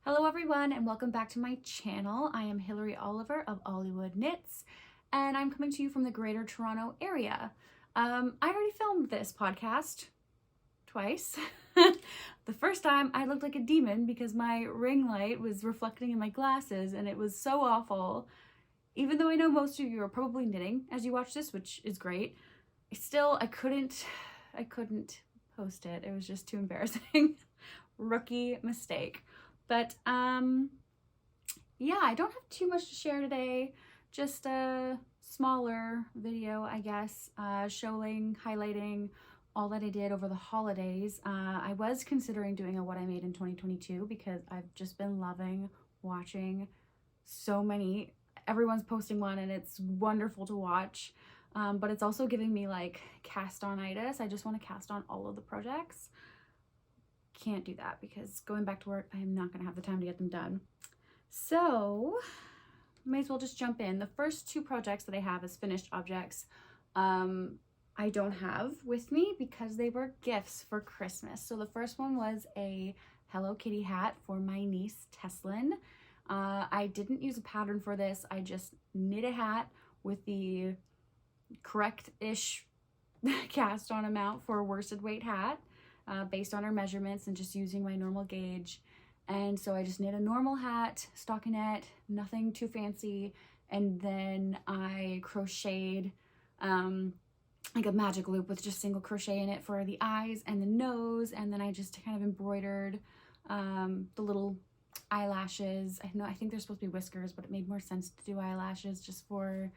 Hello everyone and welcome back to my channel. I am Hilary Oliver of OllywoodKnits and I'm coming to you from the Greater Toronto area. I already filmed this podcast twice. The first time I looked like a demon because my ring light was reflecting in my glasses and it was so awful. Even though I know most of you are probably knitting as you watch this, which is great, I couldn't post it. It was just too embarrassing. Rookie mistake. But yeah, I don't have too much to share today. Just a smaller video, I guess, highlighting all that I did over the holidays. I was considering doing a what I made in 2022 because I've just been loving watching so many. Everyone's posting one and it's wonderful to watch. But it's also giving me like cast-on-itis. I just want to cast on all of the projects. Can't do that because going back to work, I am not going to have the time to get them done. So may as well just jump in. The first two projects that I have as finished objects I don't have with me because they were gifts for Christmas. So the first one was a Hello Kitty hat for my niece Teslin. I didn't use a pattern for this. I just knit a hat with the correct-ish cast on amount for a worsted weight hat. Based on her measurements and just using my normal gauge. And so I just knit a normal hat, stockinette, nothing too fancy, and then I crocheted like a magic loop with just single crochet in it for the eyes and the nose, and then I just kind of embroidered the little eyelashes. I think they're supposed to be whiskers, but it made more sense to do eyelashes just for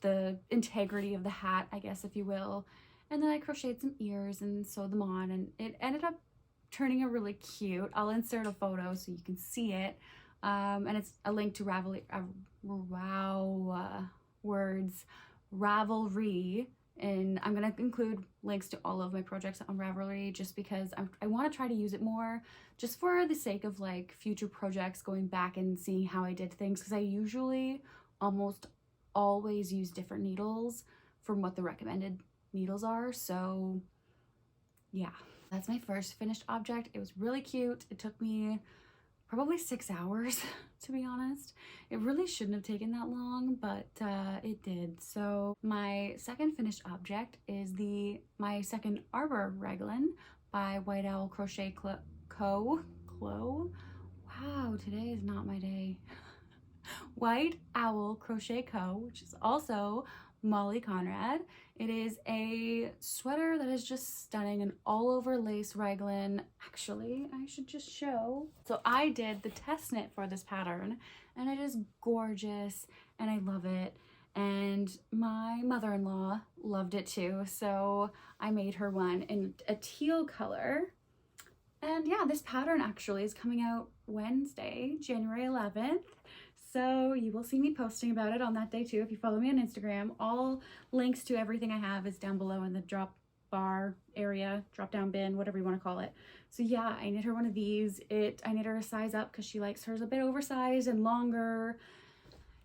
the integrity of the hat, I guess, if you will. And then I crocheted some ears and sewed them on, and it ended up turning out really cute. I'll insert a photo so you can see it. And it's a link to Ravelry, and I'm going to include links to all of my projects on Ravelry just because I want to try to use it more just for the sake of like future projects, going back and seeing how I did things, because I usually almost always use different needles from what the recommended needles are. So yeah, that's my first finished object. It was really cute. It took me probably 6 hours to be honest. It really shouldn't have taken that long, but it did. So my second finished object is my second Arbor Raglan by White Owl Crochet Co. Wow, today is not my day. White Owl Crochet Co., which is also Molly Conrad. It is a sweater that is just stunning, an all over lace raglan. Actually, I should just show. So I did the test knit for this pattern and it is gorgeous and I love it. And my mother-in-law loved it too. So I made her one in a teal color. And yeah, this pattern actually is coming out Wednesday, January 11th. So you will see me posting about it on that day too if you follow me on Instagram. All links to everything I have is down below in the drop bar area, drop down bin, whatever you want to call it. So yeah, I knit her one of these. I knit her a size up because she likes hers a bit oversized and longer.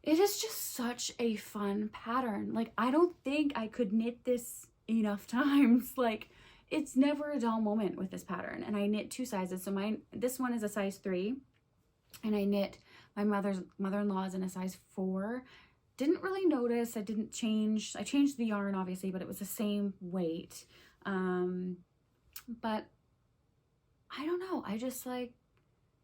It is just such a fun pattern. Like, I don't think I could knit this enough times. Like, it's never a dull moment with this pattern. And I knit two sizes. So this one is a size 3 and I knit my mother-in-law's in a size 4. Didn't really notice. I changed the yarn obviously, but it was the same weight. But I don't know. I just like,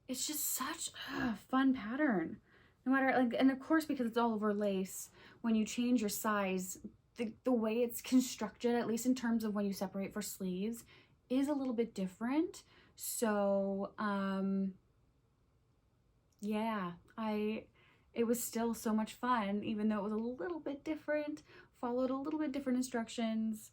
it's just such a fun pattern. No matter, like, and of course, because it's all over lace, when you change your size, the way it's constructed, at least in terms of when you separate for sleeves, is a little bit different. So, yeah, it was still so much fun, even though it was a little bit different, followed a little bit different instructions.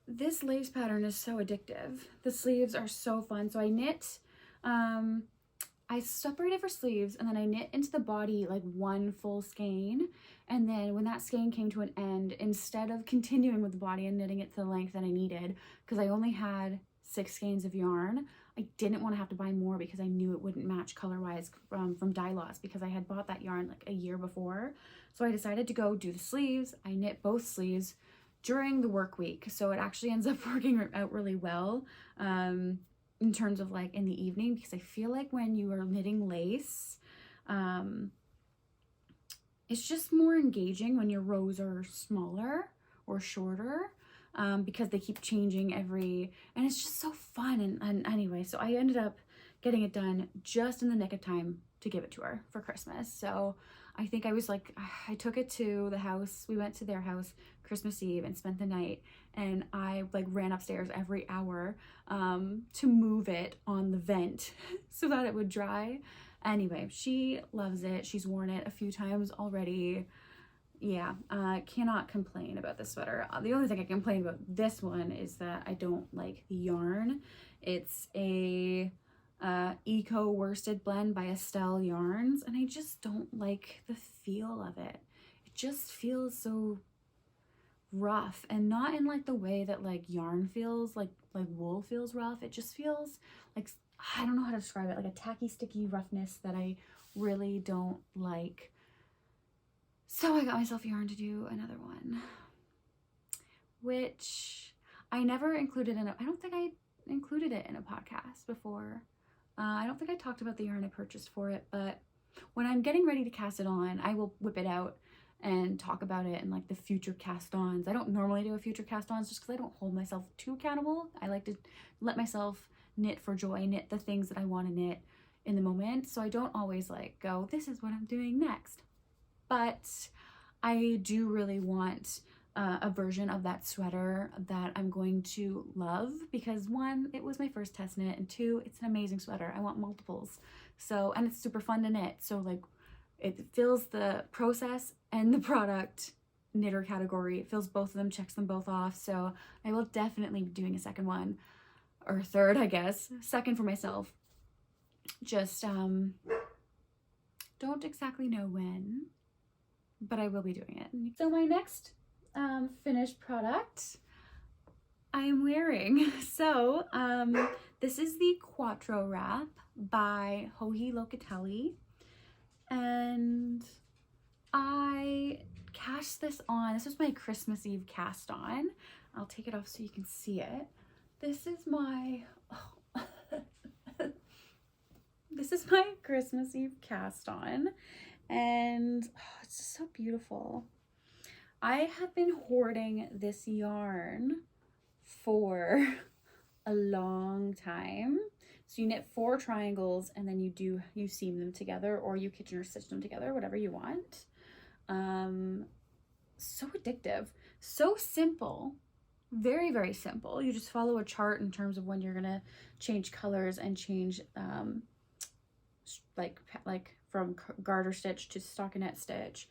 This lace pattern is so addictive. The sleeves are so fun. So I knit, I separated for sleeves and then I knit into the body like one full skein. And then when that skein came to an end, instead of continuing with the body and knitting it to the length that I needed, because I only had 6 skeins of yarn, I didn't want to have to buy more because I knew it wouldn't match color-wise from Dye Loss because I had bought that yarn like a year before. So I decided to go do the sleeves. I knit both sleeves during the work week. So it actually ends up working out really well. in terms of like in the evening, because I feel like when you are knitting lace, it's just more engaging when your rows are smaller or shorter, because they keep changing and it's just so fun. And anyway, so I ended up getting it done just in the nick of time to give it to her for Christmas. So I think I was like, I took it to the house. We went to their house Christmas Eve and spent the night, and I like ran upstairs every hour to move it on the vent so that it would dry. Anyway, she loves it. She's worn it a few times already. Yeah, cannot complain about this sweater. The only thing I complain about this one is that I don't like the yarn. It's a eco worsted blend by Estelle Yarns, and I just don't like the feel of it. It just feels so rough, and not in like the way that like yarn feels, like wool feels rough. It just feels like, I don't know how to describe it, like a tacky, sticky roughness that I really don't like. So I got myself yarn to do another one, which I never included in I don't think I included it in a podcast before. I don't think I talked about the yarn I purchased for it, but when I'm getting ready to cast it on, I will whip it out and talk about it and like the future cast-ons. I don't normally do a future cast-ons just because I don't hold myself too accountable. I like to let myself knit for joy, knit the things that I want to knit in the moment. So I don't always like go, this is what I'm doing next. But I do really want a version of that sweater that I'm going to love, because one, it was my first test knit, and two, it's an amazing sweater. I want multiples. So, and it's super fun to knit. So like it fills the process and the product knitter category. It fills both of them, checks them both off. So I will definitely be doing a second one, or third, I guess. Second for myself. Just don't exactly know when, but I will be doing it. So my next finished product I am wearing. So this is the Quattro wrap by Locatelli, and I cast this on. This was my Christmas Eve cast on. I'll take it off so you can see it. This is my this is my Christmas Eve cast on, and it's just so beautiful. I have been hoarding this yarn for a long time. So you knit 4 triangles, and then you seam them together, or you kitchen or stitch them together, whatever you want. So addictive, so simple, very, very simple. You just follow a chart in terms of when you're gonna change colors and change like from garter stitch to stockinette stitch.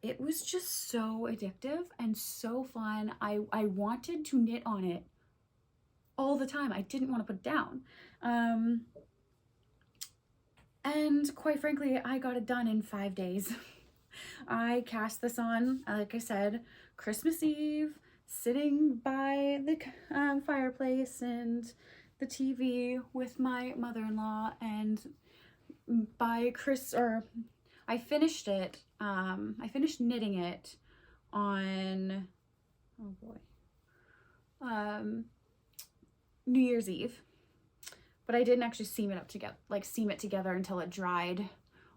It was just so addictive and so fun. I wanted to knit on it all the time. I didn't want to put it down. And quite frankly, I got it done in 5 days. I cast this on, like I said, Christmas Eve, sitting by the fireplace and the TV with my mother-in-law, and I finished it. I finished knitting it on, oh boy, New Year's Eve, but I didn't actually seam it together until it dried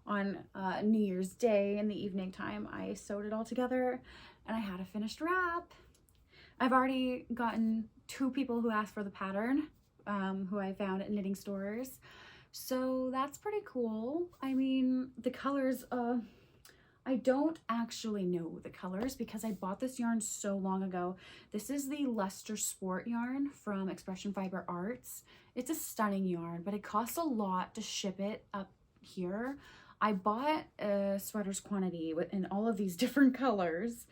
on New Year's Day in the evening time. I sewed it all together, and I had a finished wrap. I've already gotten 2 people who asked for the pattern, who I found at knitting stores. So that's pretty cool. I mean, the colors, I don't actually know the colors because I bought this yarn so long ago. This is the Leicester Sport yarn from Expression Fiber Arts. It's a stunning yarn, but it costs a lot to ship it up here. I bought a sweater's quantity in all of these different colors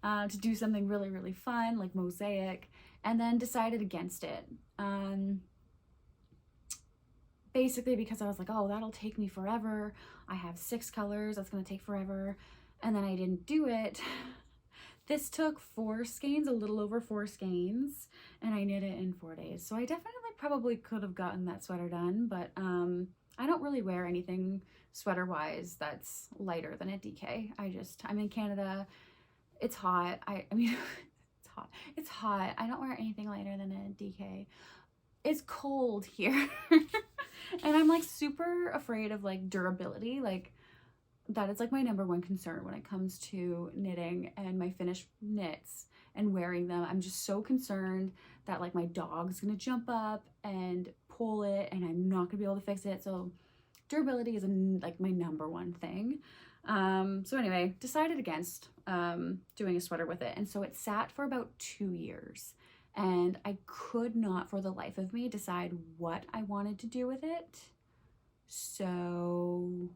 to do something really, really fun, like mosaic, and then decided against it. Basically because I was like, oh, that'll take me forever. I have 6 colors, that's gonna take forever. And then I didn't do it. This took 4 skeins, a little over 4 skeins, and I knit it in 4 days. So I definitely probably could have gotten that sweater done, but I don't really wear anything sweater-wise that's lighter than a DK. I'm in Canada, it's hot. I mean, it's hot. I don't wear anything lighter than a DK. it's cold here. And I'm like super afraid of like durability. Like that is like my number one concern when it comes to knitting and my finished knits and wearing them. I'm just so concerned that like my dog's gonna jump up and pull it and I'm not gonna be able to fix it. So durability is like my number one thing. So anyway, decided against doing a sweater with it. And so it sat for about 2 years and I could not for the life of me decide what I wanted to do with it. So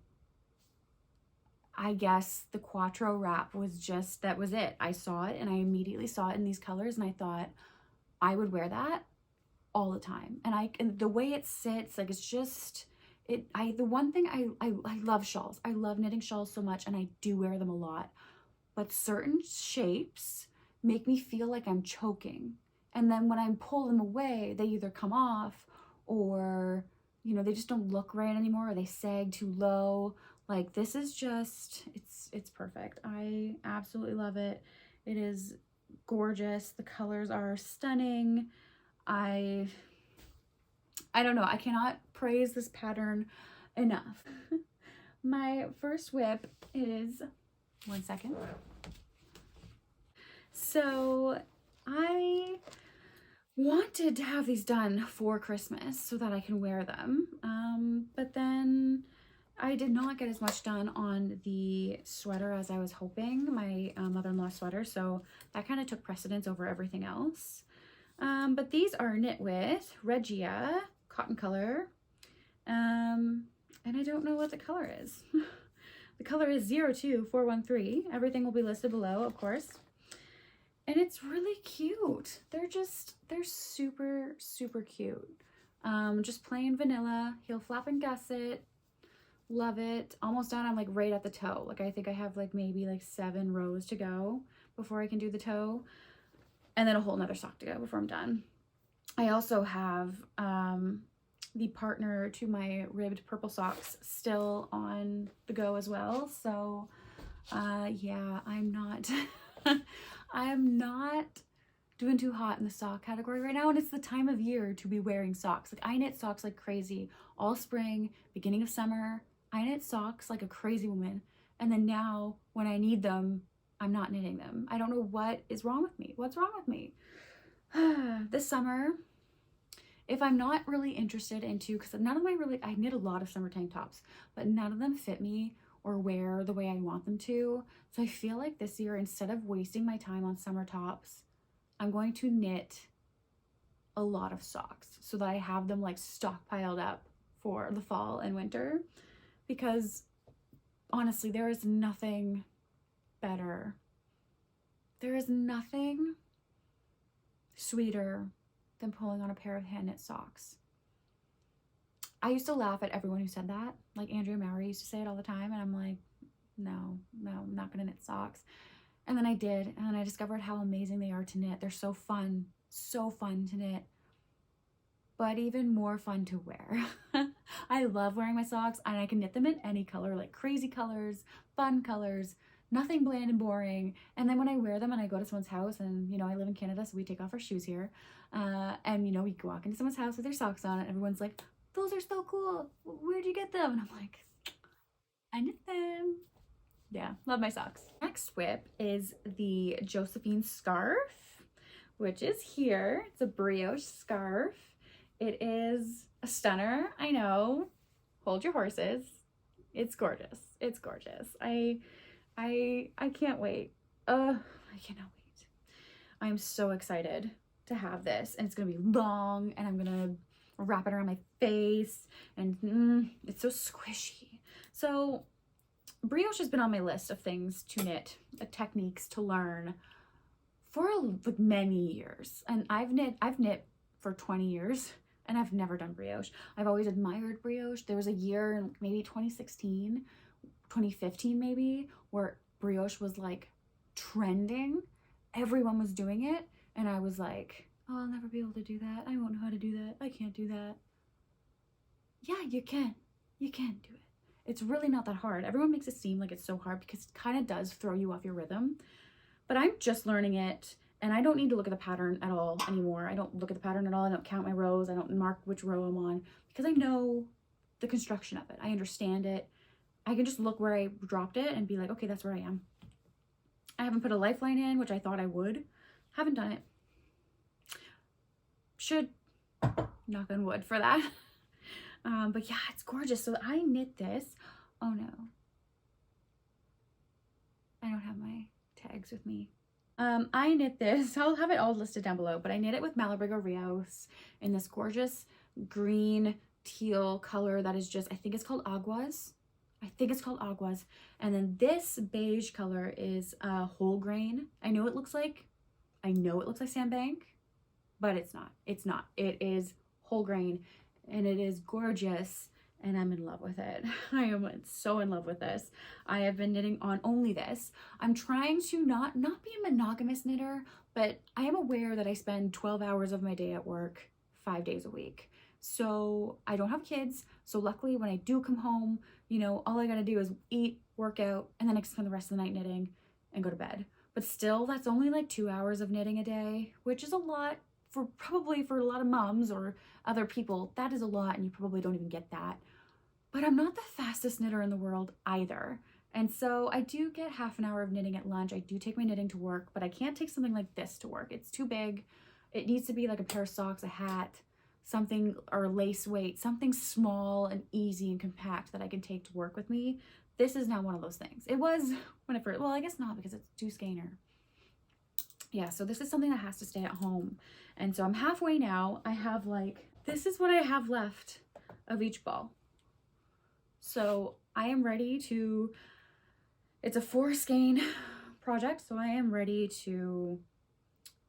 I guess the Quattro wrap was just, that was it. I saw it and I immediately saw it in these colors and I thought I would wear that all the time. And the way it sits, like it's just, the one thing I love shawls. I love knitting shawls so much and I do wear them a lot. But certain shapes make me feel like I'm choking. And then when I pull them away, they either come off or, you know, they just don't look right anymore or they sag too low. Like this is just, it's perfect. I absolutely love it. It is gorgeous. The colors are stunning. I don't know. I cannot praise this pattern enough. My first whip is, one second. So I wanted to have these done for Christmas so that I can wear them. But then I did not get as much done on the sweater as I was hoping, my mother-in-law sweater. So that kind of took precedence over everything else. But these are knit with Regia cotton color. And I don't know what the color is. The color is 02413. Everything will be listed below, of course. And it's really cute. They're super, super cute. Just plain vanilla, heel flap and gusset. Love it. Almost done. I'm like right at the toe. Like I think I have like maybe like 7 rows to go before I can do the toe. And then a whole nother sock to go before I'm done. I also have the partner to my ribbed purple socks still on the go as well. So yeah, I'm not I am not doing too hot in the sock category right now, and it's the time of year to be wearing socks. Like I knit socks like crazy all spring, beginning of summer. I knit socks like a crazy woman, and then now when I need them, I'm not knitting them. I don't know what is wrong with me. What's wrong with me? This summer, if I'm not really interested into, because none of my I knit a lot of summer tank tops, but none of them fit me or wear the way I want them to. So I feel like this year, instead of wasting my time on summer tops, I'm going to knit a lot of socks so that I have them like stockpiled up for the fall and winter. Because honestly, there is nothing better. There is nothing sweeter than pulling on a pair of hand knit socks. I used to laugh at everyone who said that. Like Andrea Mowry used to say it all the time, and I'm like, no, I'm not gonna knit socks. And then I did, and then I discovered how amazing they are to knit. They're so fun to knit, but even more fun to wear. I love wearing my socks, and I can knit them in any color, like crazy colors, fun colors, nothing bland and boring. And then when I wear them and I go to someone's house, and you know, I live in Canada, so we take off our shoes here, and you know, we walk into someone's house with their socks on, and everyone's like, those are so cool, where'd you get them? And I'm like, I knit them. Yeah, love my socks. Next whip is the Josephine scarf, which is here. It's a brioche scarf. It is a stunner, I know. Hold your horses. It's gorgeous. It's gorgeous. I can't wait. I cannot wait. I'm so excited to have this, and it's gonna be long, and I'm gonna wrap it around my face, and it's so squishy. So brioche has been on my list of things to knit, techniques to learn for like many years, and I've knit for 20 years, and I've never done brioche. I've always admired brioche. There was a year in maybe 2016, 2015 maybe, where brioche was like trending. Everyone was doing it, and I was like, oh, I'll never be able to do that. I won't know how to do that. I can't do that. Yeah, you can. You can do it. It's really not that hard. Everyone makes it seem like it's so hard because it kind of does throw you off your rhythm. But I'm just learning it, And I don't need to look at the pattern at all anymore. I don't look at the pattern at all. I don't count my rows. I don't mark which row I'm on because I know the construction of it. I understand it. I can just look where I dropped it and be like, okay, that's where I am. I haven't put a lifeline in, which I thought I would. Haven't done it. Should. Knock on wood for that. But yeah, it's gorgeous. So I knit this. Oh no. I don't have my tags with me. I knit this. I'll have it all listed down below, but I knit it with Malabrigo Rios in this gorgeous green teal color that is just, I think it's called Aguas. And then this beige color is whole grain. I know it looks like sandbank, but it's not. It's not. It is whole grain and it is gorgeous and I'm in love with it. I am so in love with this. I have been knitting on only this. I'm trying to not be a monogamous knitter, but I am aware that I spend 12 hours of my day at work 5 days a week. So I don't have kids. So luckily when I do come home, you know, all I gotta do is eat, work out, and then I can spend the rest of the night knitting and go to bed. But still, that's only like 2 hours of knitting a day, which is a lot probably for a lot of moms or other people. That is a lot and you probably don't even get that. But I'm not the fastest knitter in the world either. And so I do get half an hour of knitting at lunch. I do take my knitting to work, but I can't take something like this to work. It's too big. It needs to be like a pair of socks, a hat, something, or lace weight, something small and easy and compact that I can take to work with me. This is not one of those things. It was when I first, well, I guess not because it's too skeiner. Yeah, so this is something that has to stay at home. And so I'm halfway now. I have like, this is what I have left of each ball. So I am ready to, it's a 4 skein project. So I am ready to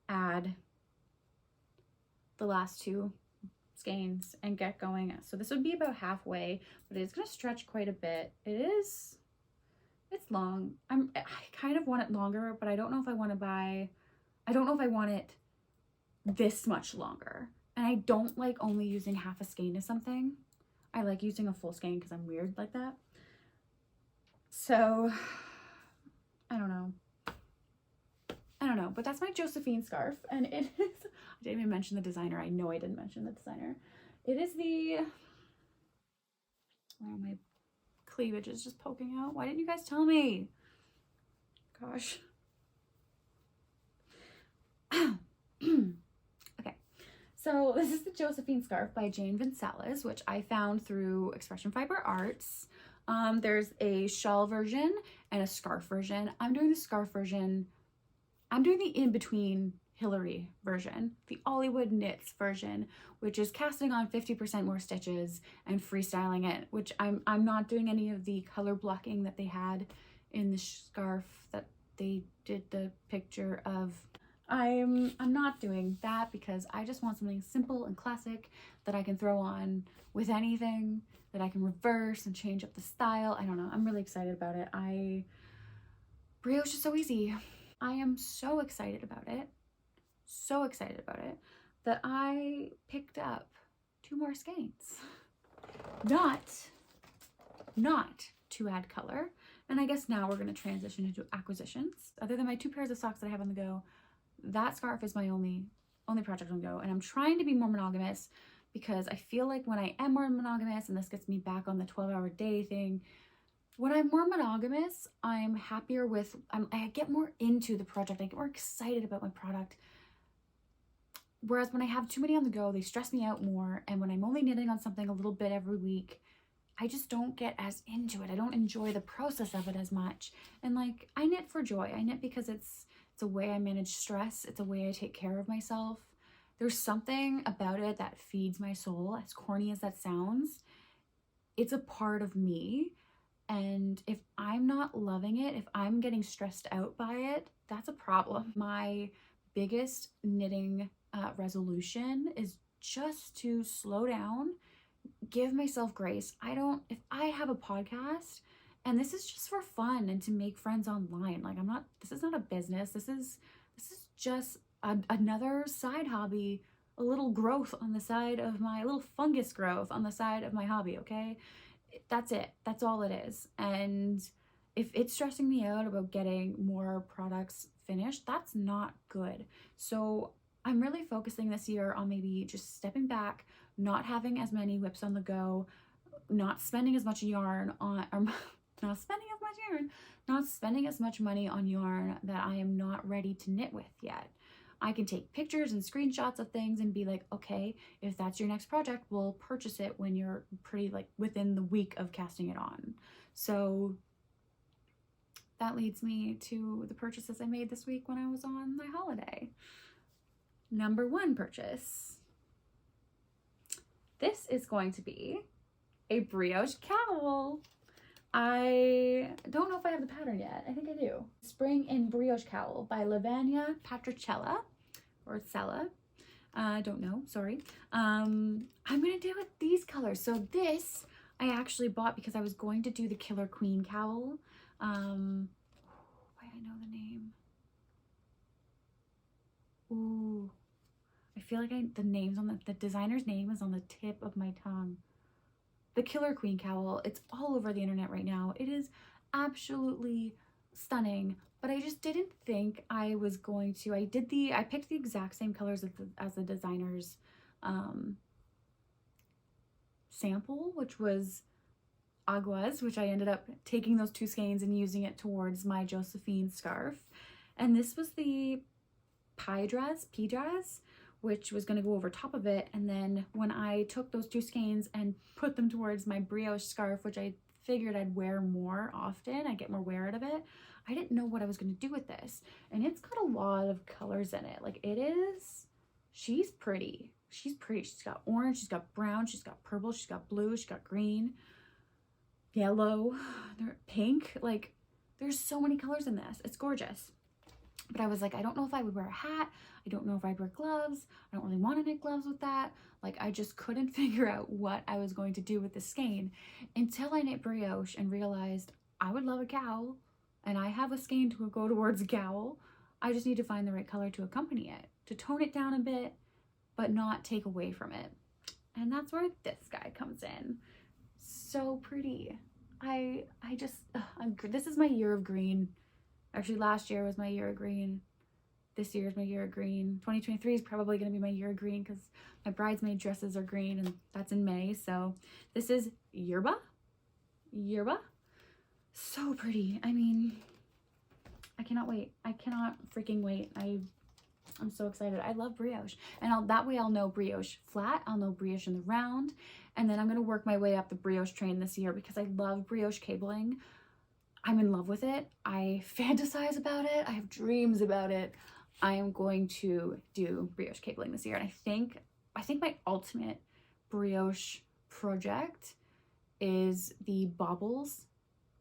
add the last 2 skeins and get going. So this would be about halfway, but it's going to stretch quite a bit. It's long. I kind of want it longer, but I don't know if I want to buy, I don't know if I want it this much longer. And I don't like only using half a skein of something. I like using a full skein because I'm weird like that. So I don't know, but that's my Josephine scarf, and it is, I didn't even mention the designer. I know I didn't mention the designer. It is the, oh, my cleavage is just poking out. Why didn't you guys tell me? Gosh. Okay, so this is the Josephine scarf by Jane Vincelis, which I found through Expression Fiber Arts. There's a shawl version and a scarf version. I'm doing the scarf version. I'm doing the in-between Hillary version, the OllywoodKnits version, which is casting on 50% more stitches and freestyling it, which I'm not doing any of the color blocking that they had in the scarf that they did the picture of. I'm not doing that because I just want something simple and classic that I can throw on with anything, that I can reverse and change up the style. I don't know. I'm really excited about it. Brioche is so easy. I am so excited about it. So excited about it that I picked up 2 more skeins. Not to add color. And I guess now we're going to transition into acquisitions. Other than my 2 pairs of socks that I have on the go, that scarf is my only project on the go. And I'm trying to be more monogamous because I feel like when I am more monogamous, and this gets me back on the 12-hour day thing, when I'm more monogamous, I'm happier with, I get more into the project. I get more excited about my product. Whereas when I have too many on the go, they stress me out more. And when I'm only knitting on something a little bit every week, I just don't get as into it. I don't enjoy the process of it as much. And like, I knit for joy. I knit because it's a way I manage stress. It's a way I take care of myself. There's something about it that feeds my soul, as corny as that sounds. It's a part of me. And if I'm not loving it, if I'm getting stressed out by it, that's a problem. My biggest knitting resolution is just to slow down, give myself grace. If I have a podcast and this is just for fun and to make friends online, like this is not a business. This is just another side hobby, a little growth on the side of my, little fungus growth on the side of my hobby, okay? That's it. That's all it is. And if it's stressing me out about getting more products finished, that's not good. So I'm really focusing this year on maybe just stepping back, not having as many whips on the go, not spending as much yarn on, or not spending as much yarn, not spending as much money on yarn that I am not ready to knit with yet. I can take pictures and screenshots of things and be like, okay, if that's your next project, we'll purchase it when you're pretty like within the week of casting it on. So that leads me to the purchases I made this week when I was on my holiday. Number one purchase. This is going to be a brioche cowl. I don't know if I have the pattern yet. I think I do. Spring in Brioche Cowl by Lavanya, Patricella, or Cella. I don't know, sorry. I'm gonna do it these colors. So this I actually bought because I was going to do the Killer Queen cowl. Why I know the name. Ooh, I feel like the name's on the designer's name is on the tip of my tongue. The Killer Queen cowl, it's all over the internet right now. It is absolutely stunning, but I just didn't think I was going to. I picked the exact same colors as the designer's sample, which was Aguas, which I ended up taking those two skeins and using it towards my Josephine scarf. And this was the pea dress, which was going to go over top of it. And then when I took those two skeins and put them towards my brioche scarf, which I figured I'd wear more often, I'd get more wear out of it, I didn't know what I was going to do with this. And it's got a lot of colors in it. Like she's pretty. She's pretty. She's got orange, she's got brown, she's got purple, she's got blue, she's got green, yellow, pink. Like there's so many colors in this. It's gorgeous. But I was like, I don't know if I would wear a hat. I don't know if I'd wear gloves. I don't really want to knit gloves with that. Like I just couldn't figure out what I was going to do with this skein until I knit brioche and realized I would love a cowl, and I have a skein to go towards a cowl. I just need to find the right color to accompany it, to tone it down a bit, but not take away from it. And that's where this guy comes in. So pretty. This is my year of green. Actually, last year was my year of green. This year is my year of green. 2023 is probably going to be my year of green because my bridesmaid dresses are green, and that's in May. So this is Yerba. So pretty. I mean, I cannot wait. I cannot freaking wait. I'm so excited. I love brioche. And that way I'll know brioche flat. I'll know brioche in the round. And then I'm going to work my way up the brioche train this year because I love brioche cabling. I'm in love with it. I fantasize about it. I have dreams about it. I am going to do brioche cabling this year. And I think my ultimate brioche project is the Baubles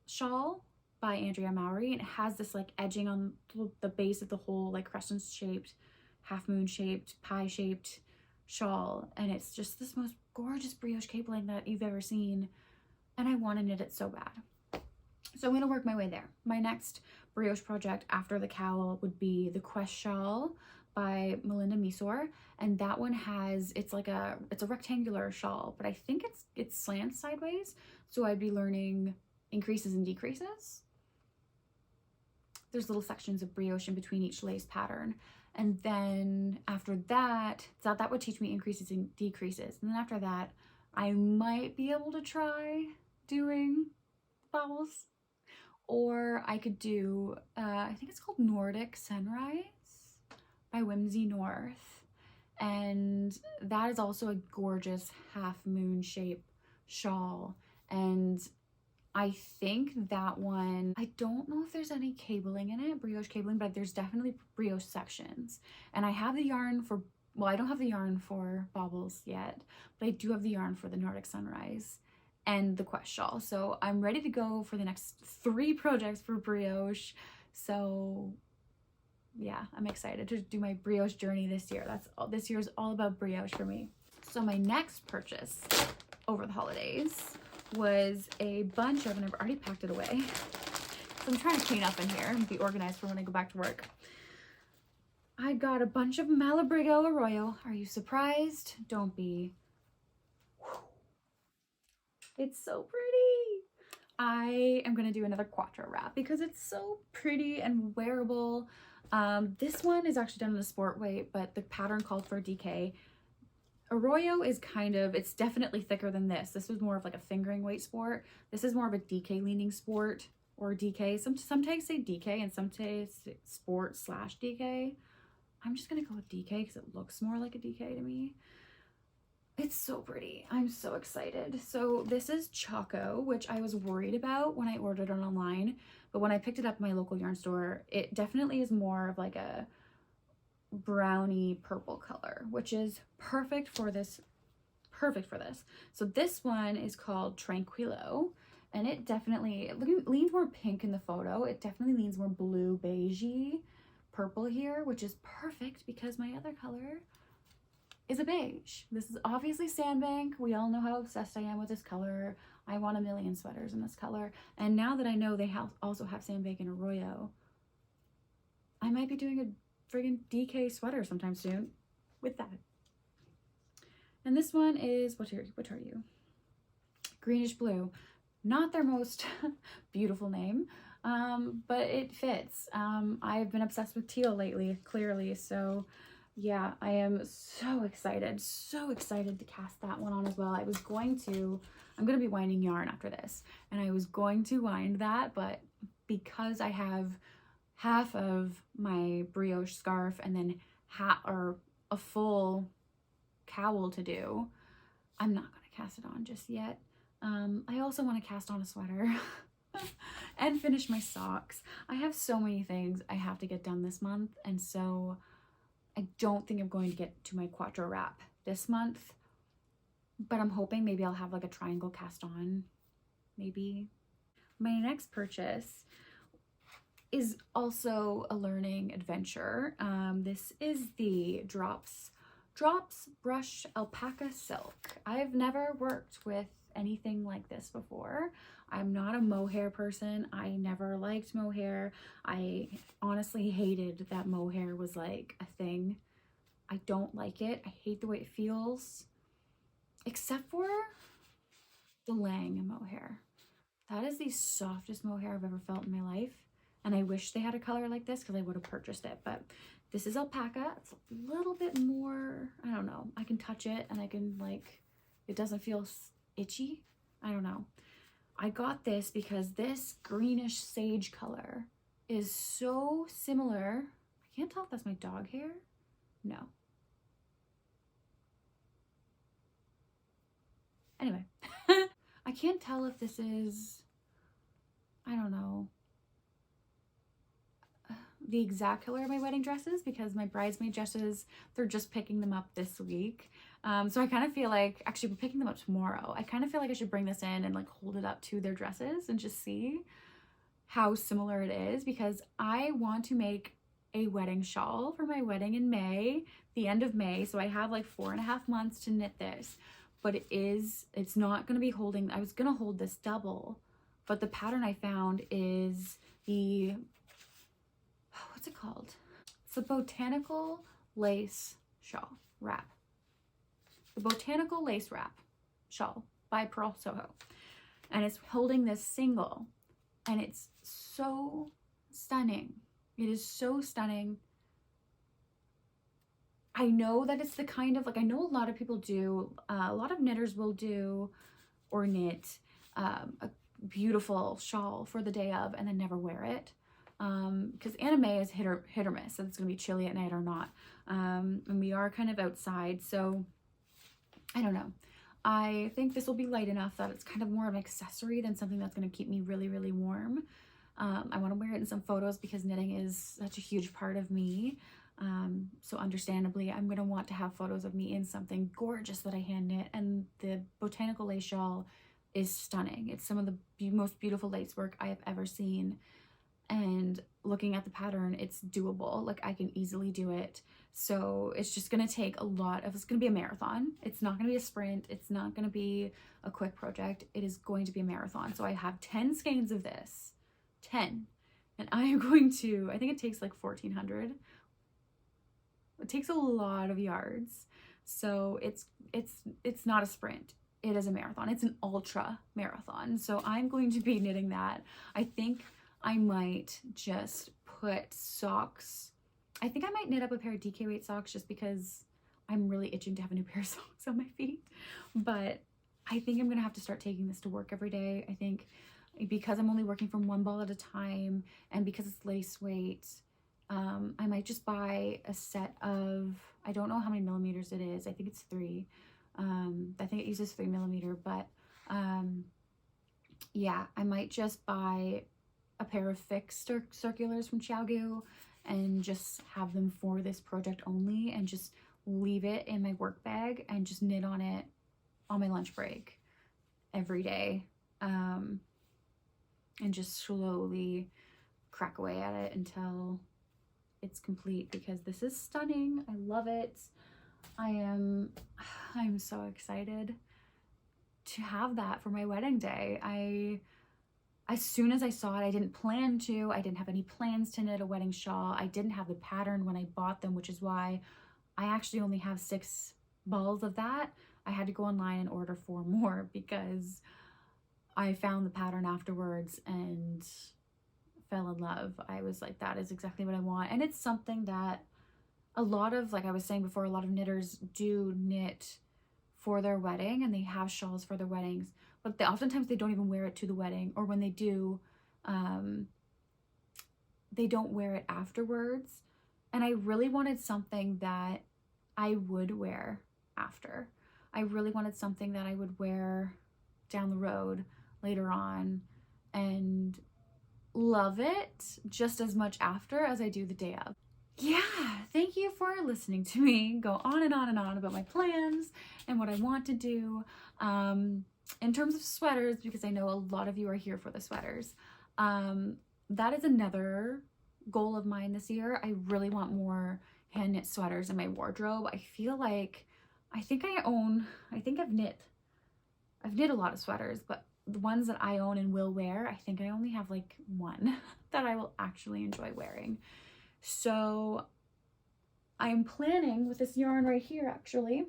shawl by Andrea Mowry. And it has this like edging on the base of the whole like crescent shaped, half moon shaped, pie shaped shawl. And it's just this most gorgeous brioche cabling that you've ever seen. And I want to knit it so bad. So I'm going to work my way there. My next brioche project after the cowl would be the Quest shawl by Melinda Measor. And that one it's a rectangular shawl, but I think it's slant sideways. So I'd be learning increases and decreases. There's little sections of brioche in between each lace pattern. And then after that, so that would teach me increases and decreases. And then after that, I might be able to try doing bobbles. Or I could do, I think it's called Nordic Sunrise by Whimsy North. And that is also a gorgeous half moon shape shawl. And I think that one, I don't know if there's any cabling in it, brioche cabling, but there's definitely brioche sections. And I have the yarn for, well, I don't have the yarn for Baubles yet, but I do have the yarn for the Nordic Sunrise and the Quest shawl. So I'm ready to go for the next 3 projects for brioche. So yeah, I'm excited to do my brioche journey this year. This year is all about brioche for me. So my next purchase over the holidays was a bunch of, and I've already packed it away. So I'm trying to clean up in here and be organized for when I go back to work. I got a bunch of Malabrigo Arroyo. Are you surprised? Don't be. It's so pretty. I am going to do another Quattro wrap because it's so pretty and wearable. This one is actually done in a sport weight, but the pattern called for DK. Arroyo is kind of, it's definitely thicker than this. This was more of like a fingering weight sport. This is more of a DK leaning sport, or DK. Sometimes say DK and sometimes sport slash DK. I'm just gonna go with DK because it looks more like a DK to me. It's so pretty. I'm so excited. So this is Choco, which I was worried about when I ordered it online, but when I picked it up at my local yarn store, it definitely is more of like a brownie purple color, which is perfect for this. So this one is called Tranquilo, and it definitely leans more pink in the photo. It definitely leans more blue beigey purple here, which is perfect because my other color is a beige. This is obviously Sandbank. We all know how obsessed I am with this color. I want a million sweaters in this color, and now that I know they also have Sandbank and Arroyo, I might be doing a friggin' DK sweater sometime soon with that. And this one is, what are you? Greenish blue. Not their most beautiful name, but it fits. I've been obsessed with teal lately, clearly, so yeah, I am so excited to cast that one on as well. I'm gonna be winding yarn after this, and I was going to wind that, but because I have half of my brioche scarf and then a full cowl to do, I'm not gonna cast it on just yet. I also want to cast on a sweater and finish my socks. I have so many things I have to get done this month, and so I don't think I'm going to get to my Quattro wrap this month, but I'm hoping maybe I'll have like a triangle cast on, maybe. My next purchase is also a learning adventure. This is the Drops Brush Alpaca Silk. I've never worked with anything like this before. I'm not a mohair person. I never liked mohair. I honestly hated that mohair was like a thing. I don't like it. I hate the way it feels, except for the Lang mohair. That is the softest mohair I've ever felt in my life. And I wish they had a color like this because I would have purchased it. But this is alpaca. It's a little bit more, I don't know. I can touch it and I can it doesn't feel itchy. I don't know. I got this because this greenish sage color is so similar. I can't tell if that's my dog hair. No. Anyway, I can't tell if this is, I don't know, the exact color of my wedding dresses because my bridesmaid dresses, they're just picking them up this week. So I kind of feel like, actually we're picking them up tomorrow. I kind of feel like I should bring this in and hold it up to their dresses and just see how similar it is, because I want to make a wedding shawl for my wedding in May, the end of May. So I have 4.5 months to knit this, but it's not going to be holding, I was going to hold this double, but the pattern I found is the, what's it called? It's a Botanical lace shawl wrap. The Botanical lace wrap shawl by Purl Soho. And it's holding this single, and it's so stunning. It is so stunning. I know that it's the kind of, I know a lot of people do, a lot of knitters will do or knit a beautiful shawl for the day of and then never wear it. Because anime is hit or miss, so it's gonna be chilly at night or not. And we are kind of outside, so I don't know. I think this will be light enough that it's kind of more of an accessory than something that's gonna keep me really, really warm. I want to wear it in some photos because knitting is such a huge part of me. So understandably, I'm gonna want to have photos of me in something gorgeous that I hand knit, and the Botanical lace shawl is stunning. It's some of the most beautiful lace work I have ever seen. And looking at the pattern, it's doable. I can easily do it. So it's just gonna take a lot of, it's gonna be a marathon. It's not gonna be a sprint. It's not gonna be a quick project. It is going to be a marathon. So I have 10 skeins of this, 10. And I am going to, I think it takes 1,400. It takes a lot of yards. So it's not a sprint. It is a marathon. It's an ultra marathon. So I'm going to be knitting that. I think I might just put socks I think I might knit up a pair of DK weight socks just because I'm really itching to have a new pair of socks on my feet. But I think I'm gonna have to start taking this to work every day. I think because I'm only working from one ball at a time, and because it's lace weight, I might just buy a set of, I don't know how many millimeters it is. I think it's 3. I think it uses 3 millimeter, but yeah, I might just buy a pair of fixed circulars from Xiaogu and just have them for this project only, and just leave it in my work bag and just knit on it on my lunch break every day, and just slowly crack away at it until it's complete, because this is stunning. I love it. I'm so excited to have that for my wedding day. As soon as I saw it, I didn't plan to. I didn't have any plans to knit a wedding shawl. I didn't have the pattern when I bought them, which is why I actually only have 6 balls of that. I had to go online and order 4 more because I found the pattern afterwards and fell in love. I was like, that is exactly what I want. And it's something that a lot of, like I was saying before, a lot of knitters do knit for their wedding, and they have shawls for their weddings, but oftentimes they don't even wear it to the wedding, or when they do, they don't wear it afterwards. And I really wanted something that I would wear after. I really wanted something that I would wear down the road later on and love it just as much after as I do the day of. Yeah, thank you for listening to me go on and on and on about my plans and what I want to do. In terms of sweaters, because I know a lot of you are here for the sweaters, that is another goal of mine this year. I really want more hand knit sweaters in my wardrobe. I feel like, I've knit a lot of sweaters, but the ones that I own and will wear, I think I only have like 1 that I will actually enjoy wearing. So I'm planning with this yarn right here, actually,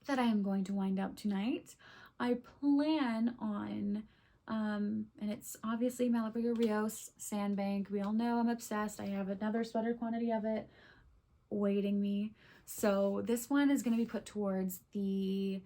that I am going to wind up tonight. I plan on, and it's obviously Malabrigo Rios Sandbank. We all know I'm obsessed. I have another sweater quantity of it waiting me. So this one is going to be put towards the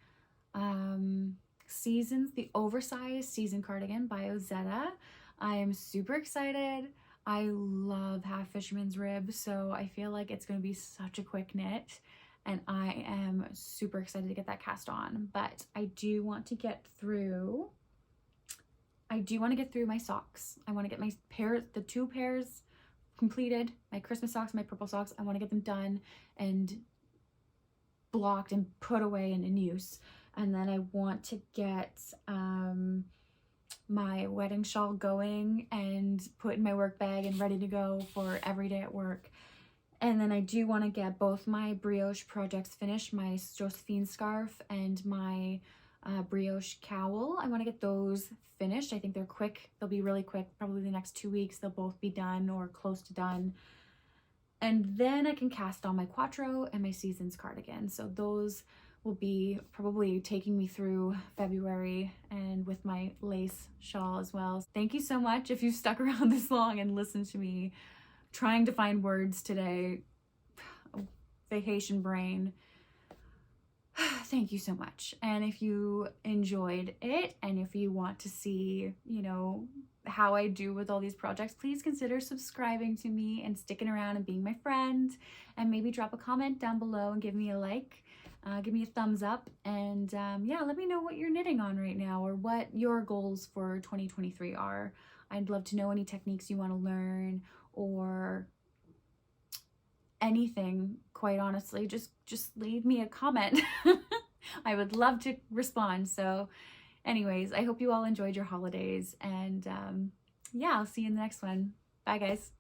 seasons, the oversized season cardigan by Ozetta. I am super excited. I love half fisherman's rib, so I feel like it's going to be such a quick knit, and I am super excited to get that cast on. But I do want to get through my socks. I want to get my the 2 pairs completed, my Christmas socks, my purple socks. I want to get them done and blocked and put away and in use. And then I want to get my wedding shawl going and put in my work bag and ready to go for every day at work. And then I do want to get both my brioche projects finished, my Josephine scarf and my brioche cowl. I want to get those finished. I think they're quick. They'll be really quick. Probably the next 2 weeks they'll both be done or close to done. And then I can cast on my Quattro and my seasons cardigan. So those will be probably taking me through February, and with my lace shawl as well. Thank you so much if you've stuck around this long and listened to me trying to find words today. Vacation brain. Thank you so much. And if you enjoyed it, and if you want to see, you know, how I do with all these projects, please consider subscribing to me and sticking around and being my friend, and maybe drop a comment down below and give me a like. Give me a thumbs up, and yeah, let me know what you're knitting on right now or what your goals for 2023 are. I'd love to know any techniques you want to learn or anything, quite honestly. Just leave me a comment. I would love to respond. So anyways, I hope you all enjoyed your holidays, and yeah, I'll see you in the next one. Bye guys.